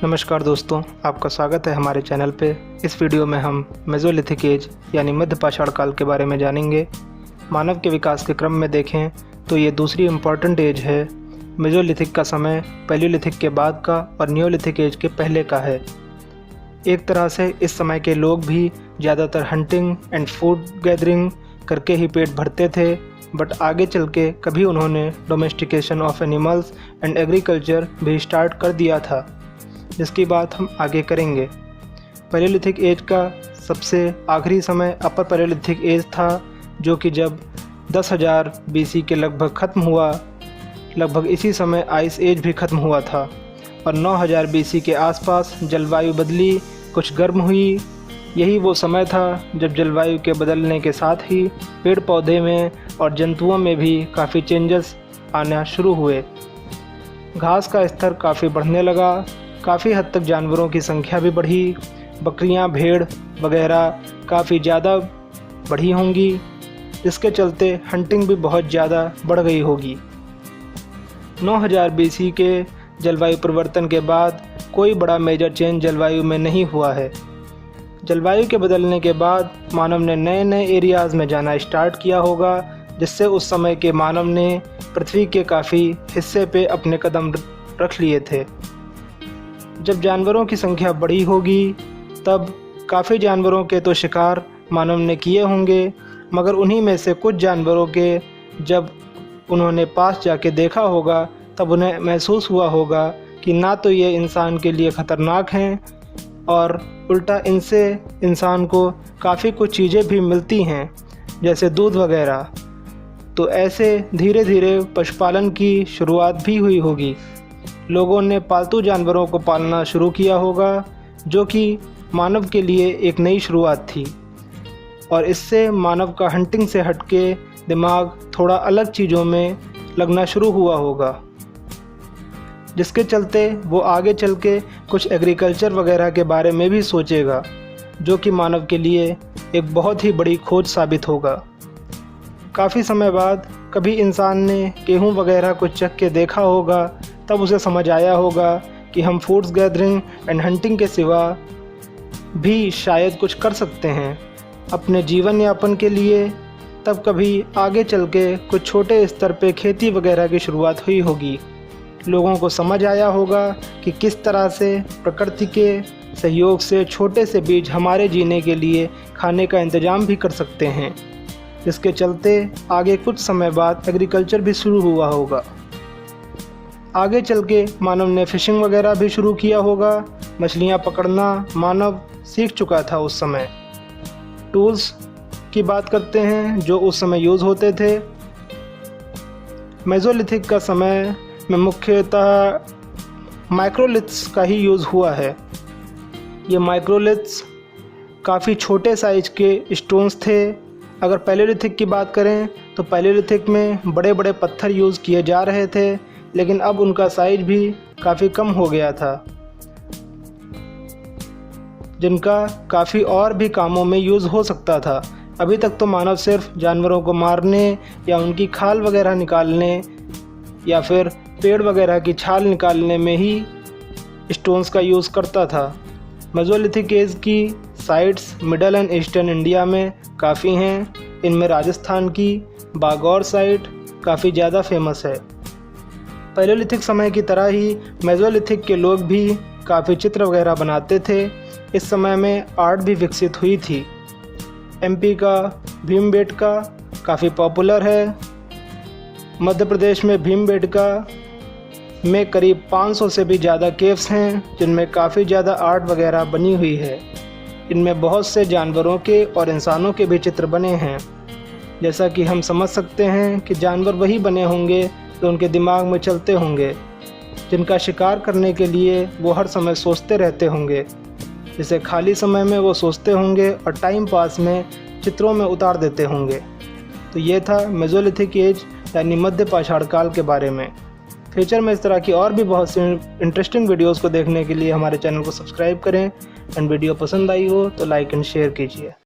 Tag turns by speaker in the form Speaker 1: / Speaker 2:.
Speaker 1: नमस्कार दोस्तों, आपका स्वागत है हमारे चैनल पे। इस वीडियो में हम मेसोलिथिक एज यानी मध्य पाषाण काल के बारे में जानेंगे। मानव के विकास के क्रम में देखें तो ये दूसरी इम्पॉर्टेंट एज है। मेसोलिथिक का समय पैलियोलिथिक के बाद का और नियोलिथिक एज के पहले का है। एक तरह से इस समय के लोग भी ज़्यादातर हंटिंग एंड फूड गैदरिंग करके ही पेट भरते थे, बट आगे चल के कभी उन्होंने domestication of animals and agriculture भी स्टार्ट कर दिया था, जिसकी बात हम आगे करेंगे। पैलियोलिथिक एज का सबसे आखिरी समय अपर पैलियोलिथिक एज था, जो कि जब 10,000 BC के लगभग ख़त्म हुआ। लगभग इसी समय आइस एज भी ख़त्म हुआ था और 9,000 BC के आसपास जलवायु बदली, कुछ गर्म हुई। यही वो समय था जब जलवायु के बदलने के साथ ही पेड़ पौधे में और जंतुओं में भी काफ़ी चेंजेस आना शुरू हुए। घास का स्तर काफ़ी बढ़ने लगा, काफ़ी हद तक जानवरों की संख्या भी बढ़ी। बकरियां, भेड़ वगैरह काफ़ी ज़्यादा बढ़ी होंगी, जिसके चलते हंटिंग भी बहुत ज़्यादा बढ़ गई होगी। 9,000 BC के जलवायु परिवर्तन के बाद कोई बड़ा मेजर चेंज जलवायु में नहीं हुआ है। जलवायु के बदलने के बाद मानव ने नए नए एरियाज़ में जाना स्टार्ट किया होगा, जिससे उस समय के मानव ने पृथ्वी के काफ़ी हिस्से पे अपने कदम रख लिए थे। जब जानवरों की संख्या बढ़ी होगी तब काफ़ी जानवरों के तो शिकार मानव ने किए होंगे, मगर उन्हीं में से कुछ जानवरों के जब उन्होंने पास जाके देखा होगा तब उन्हें महसूस हुआ होगा कि ना तो ये इंसान के लिए ख़तरनाक हैं और उल्टा इनसे इंसान को काफ़ी कुछ चीज़ें भी मिलती हैं, जैसे दूध वगैरह। तो ऐसे धीरे धीरे पशुपालन की शुरुआत भी हुई होगी। लोगों ने पालतू जानवरों को पालना शुरू किया होगा, जो कि मानव के लिए एक नई शुरुआत थी, और इससे मानव का हंटिंग से हटके दिमाग थोड़ा अलग चीज़ों में लगना शुरू हुआ होगा, जिसके चलते वो आगे चल के कुछ एग्रीकल्चर वगैरह के बारे में भी सोचेगा, जो कि मानव के लिए एक बहुत ही बड़ी खोज साबित होगा। काफ़ी समय बाद कभी इंसान ने गेहूँ वगैरह को चख के देखा होगा, तब उसे समझ आया होगा कि हम फूड्स गैदरिंग एंड हंटिंग के सिवा भी शायद कुछ कर सकते हैं अपने जीवन यापन के लिए। तब कभी आगे चल के कुछ छोटे स्तर पे खेती वगैरह की शुरुआत हुई होगी। लोगों को समझ आया होगा कि किस तरह से प्रकृति के सहयोग से छोटे से बीज हमारे जीने के लिए खाने का इंतज़ाम भी कर सकते हैं, जिसके चलते आगे कुछ समय बाद एग्रीकल्चर भी शुरू हुआ होगा। आगे चल के मानव ने फ़िशिंग वगैरह भी शुरू किया होगा। मछलियाँ पकड़ना मानव सीख चुका था उस समय। टूल्स की बात करते हैं जो उस समय यूज़ होते थे। मेसोलिथिक का समय में मुख्यतः माइक्रोलिथ्स का ही यूज़ हुआ है। ये माइक्रोलिथ्स काफ़ी छोटे साइज के स्टोन्स थे। अगर पैलियोलिथिक की बात करें तो पैलियोलिथिक में बड़े बड़े पत्थर यूज़ किए जा रहे थे, लेकिन अब उनका साइज भी काफ़ी कम हो गया था, जिनका काफ़ी और भी कामों में यूज़ हो सकता था। अभी तक तो मानव सिर्फ जानवरों को मारने या उनकी खाल वगैरह निकालने या फिर पेड़ वगैरह की छाल निकालने में ही स्टोन्स का यूज़ करता था। मेसोलिथिक एज की sites middle and eastern India में काफ़ी हैं। इनमें राजस्थान की बागौर साइट काफ़ी ज़्यादा फेमस है। पैलियोलिथिक समय की तरह ही मेसोलिथिक के लोग भी काफ़ी चित्र वगैरह बनाते थे। इस समय में आर्ट भी विकसित हुई थी। MP का भीमबेटका काफ़ी पॉपुलर है। मध्य प्रदेश में भीमबेटका में करीब 500 से भी ज़्यादा केव्स हैं, जिनमें काफ़ी ज़्यादा आर्ट वगैरह बनी हुई है। इनमें बहुत से जानवरों के और इंसानों के भी चित्र बने हैं। जैसा कि हम समझ सकते हैं कि जानवर वही बने होंगे जो उनके दिमाग में चलते होंगे, जिनका शिकार करने के लिए वो हर समय सोचते रहते होंगे, जिसे खाली समय में वो सोचते होंगे और टाइम पास में चित्रों में उतार देते होंगे। तो ये था मेसोलिथिक एज यानी मध्य पाषाण काल के बारे में। फ्यूचर में इस तरह की और भी बहुत सी इंटरेस्टिंग वीडियोस को देखने के लिए हमारे चैनल को सब्सक्राइब करें, एंड वीडियो पसंद आई हो तो लाइक एंड शेयर कीजिए।